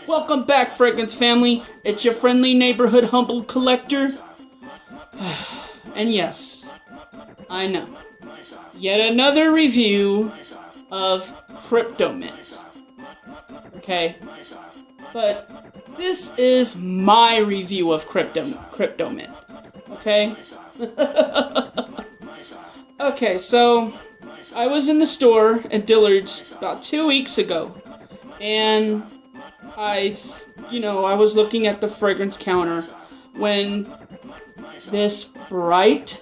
Welcome back, Fragrance family. It's your friendly neighborhood humble collector. And yes, I know. Yet another review of Kryptomint. Okay? But this is my review of Kryptomint. Okay? Okay, so I was in the store at Dillard's about 2 weeks ago, and I was looking at the fragrance counter when this bright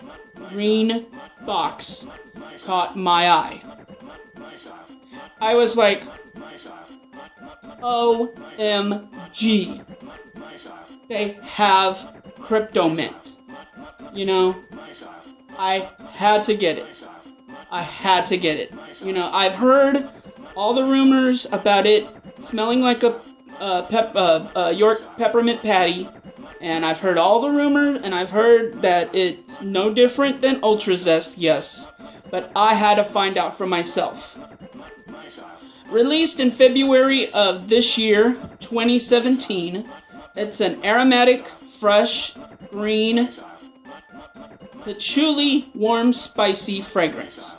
green box caught my eye. I was like, OMG, they have Kryptomint. I had to get it. I've heard all the rumors about it smelling like a York peppermint patty, and I've heard all the rumors, and I've heard that it's no different than Ultra Zest, yes, but I had to find out for myself. Released in February of this year, 2017, it's an aromatic, fresh, green, patchouli, warm, spicy fragrance.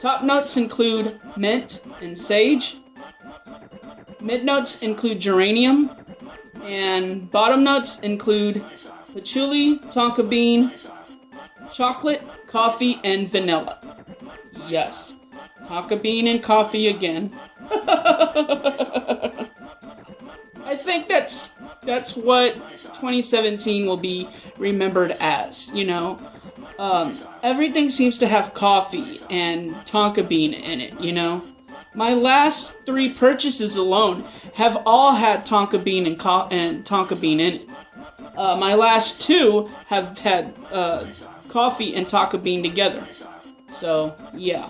Top notes include mint and sage. Mid notes include geranium. And bottom notes include patchouli, tonka bean, chocolate, coffee, and vanilla. Yes, tonka bean and coffee again. I think that's what 2017 will be remembered as, everything seems to have coffee and tonka bean in it, My last 3 purchases alone have all had tonka bean and tonka bean in it. My last 2 have had coffee and tonka bean together. So, yeah.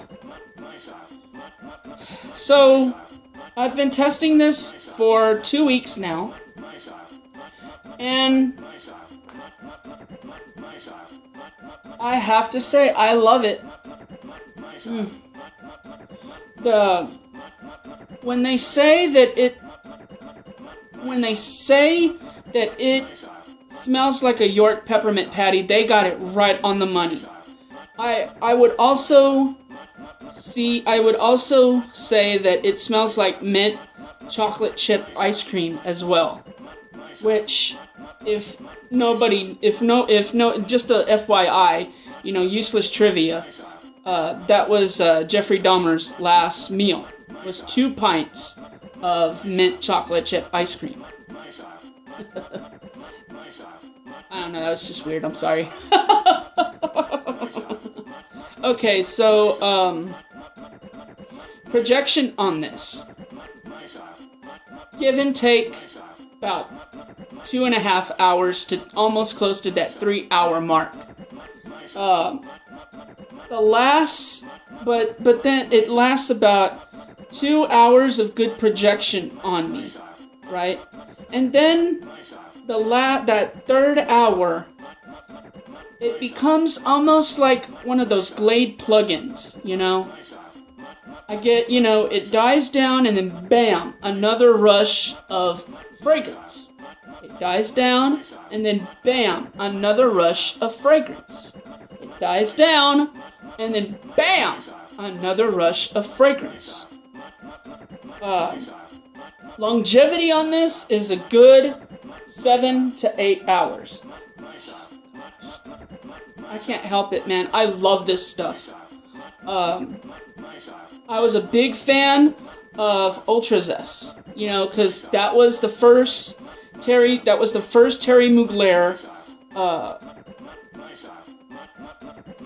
So, I've been testing this for 2 weeks now, and I have to say I love it. When they say that it smells like a York peppermint patty, they got it right on the money. I would also say that it smells like mint chocolate chip ice cream as well. Which, just a FYI, useless trivia, that was Jeffrey Dahmer's last meal, was 2 pints of mint chocolate chip ice cream. I don't know, that was just weird, I'm sorry. Okay, so, projection on this. Give and take about 2.5 hours to almost close to that 3-hour mark. But then it lasts about 2 hours of good projection on me, right? And then that 3rd hour, it becomes almost like one of those Glade plugins, I get, it dies down and then bam, another rush of fragrance. It dies down and then bam, another rush of fragrance. It dies down and then bam, another rush of fragrance. Longevity on this is a good 7 to 8 hours. I can't help it, man. I love this stuff. I was a big fan of Ultra Zest, because that was the first Terry Mugler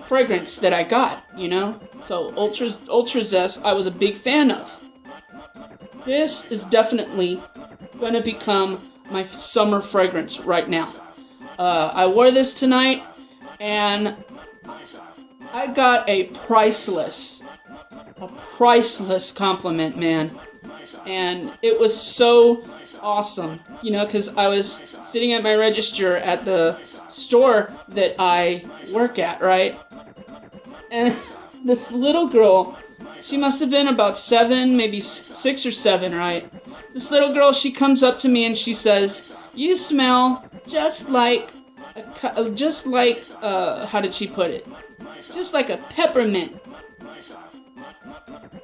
fragrance that I got, So Ultra Zest, I was a big fan of. This is definitely going to become my summer fragrance right now. I wore this tonight, and I got a priceless compliment, man. And it was so awesome, you know, because I was sitting at my register at the store that I work at, right? And this little girl, she must have been about 7, maybe 6 or 7, right? This little girl, she comes up to me and she says, "You smell just like, how did she put it? Just like a peppermint."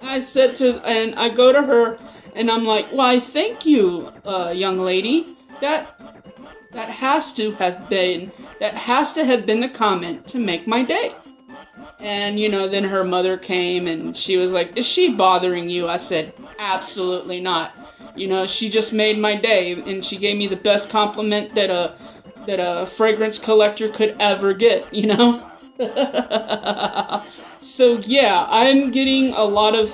And I go to her and I'm like, "Why, thank you, young lady. That has to have been the comment to make my day." And, you know, then her mother came and she was like, "Is she bothering you?" I said, "Absolutely not. You know, she just made my day, and she gave me the best compliment that a fragrance collector could ever get, you know?" So, yeah, I'm getting a lot of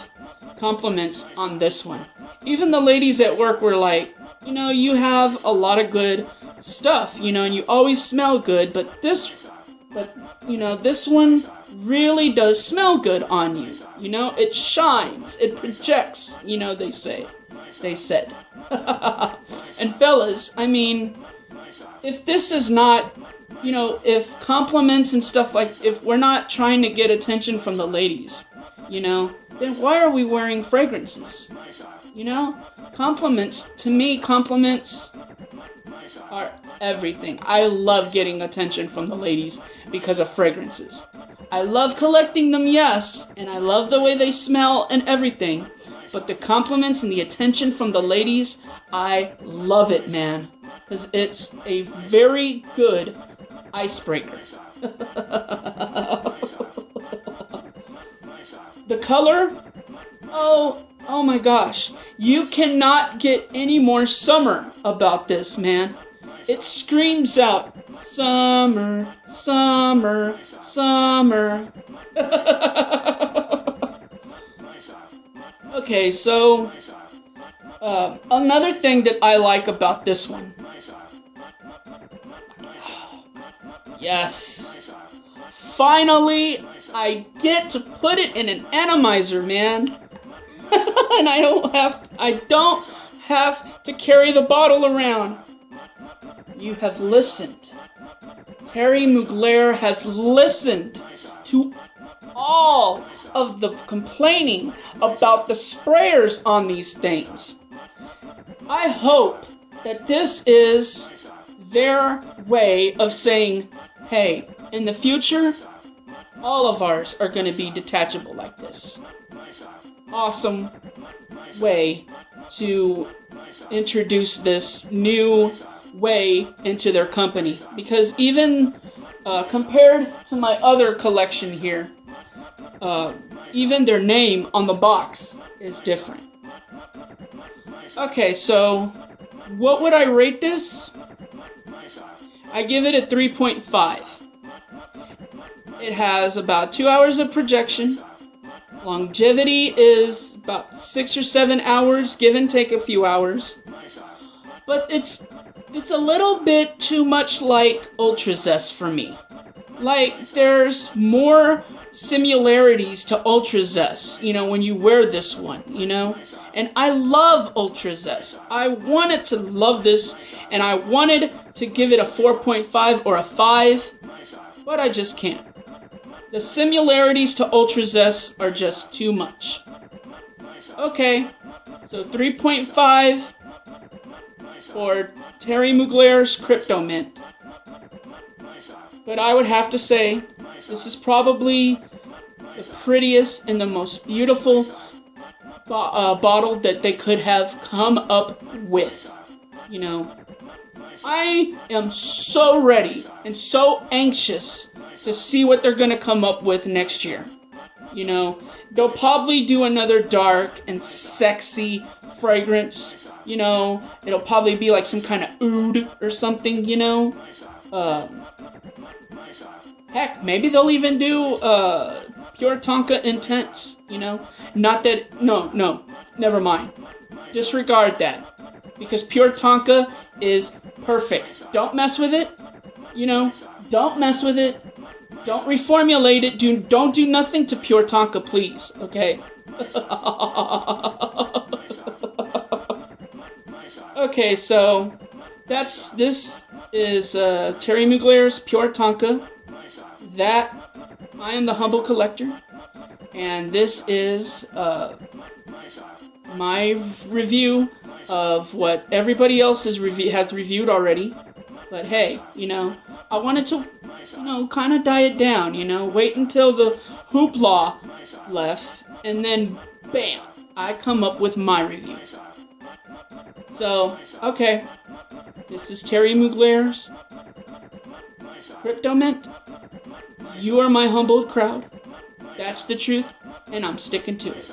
compliments on this one. Even the ladies at work were like, "You know, you have a lot of good stuff, you know, and you always smell good, but you know, this one really does smell good on you. You know, it shines, it projects, you know," they said. And fellas, I mean, if this is not, you know, if compliments and stuff if we're not trying to get attention from the ladies, you know, then why are we wearing fragrances? You know, to me, compliments are everything. I love getting attention from the ladies because of fragrances. I love collecting them, yes, and I love the way they smell and everything, but the compliments and the attention from the ladies, I love it, man, because it's a very good icebreaker. The color, oh my gosh, you cannot get any more summer about this, man. It screams out, "Summer, summer, summer." Okay, so another thing that I like about this one. Yes. Finally, I get to put it in an atomizer, man. And I don't have to carry the bottle around. You have listened. Terry Mugler has listened to all of the complaining about the sprayers on these things. I hope that this is their way of saying, "Hey, in the future, all of ours are going to be detachable like this." Awesome way to introduce this new way into their company. Because even compared to my other collection here, even their name on the box is different. Okay, so what would I rate this? I give it a 3.5. It has about 2 hours of projection. Longevity is about 6 or 7 hours, give and take a few hours. But it's a little bit too much like Ultra Zest for me. Like, there's more similarities to Ultra Zest, you know, when you wear this one, you know? And I love Ultra Zest. I wanted to love this, and I wanted to give it a 4.5 or a 5, but I just can't. The similarities to Ultra Zest are just too much. Okay, so 3.5 for Terry Mugler's Kryptomint. But I would have to say, this is probably the prettiest and the most beautiful bottle that they could have come up with. You know, I am so ready and so anxious to see what they're going to come up with next year. You know, they'll probably do another dark and sexy fragrance. You know, it'll probably be like some kind of oud or something, you know. Heck, maybe they'll even do Pure Tonka Intense, you know. Not that, no, never mind. Disregard that. Because Pure Tonka is perfect. Don't mess with it, you know. Don't mess with it. Don't reformulate it. Don't do nothing to Pure Tonka, please, okay? Okay, so this is Terry Mugler's Pure Tonka. That I am the Humble Collector, and this is my review of what everybody else has reviewed already. But hey, I wanted to, kind of diet down, wait until the hoopla left, and then bam, I come up with my review. So, okay, this is Terry Mugler's Kryptomint. You are my humbled crowd. That's the truth, and I'm sticking to it.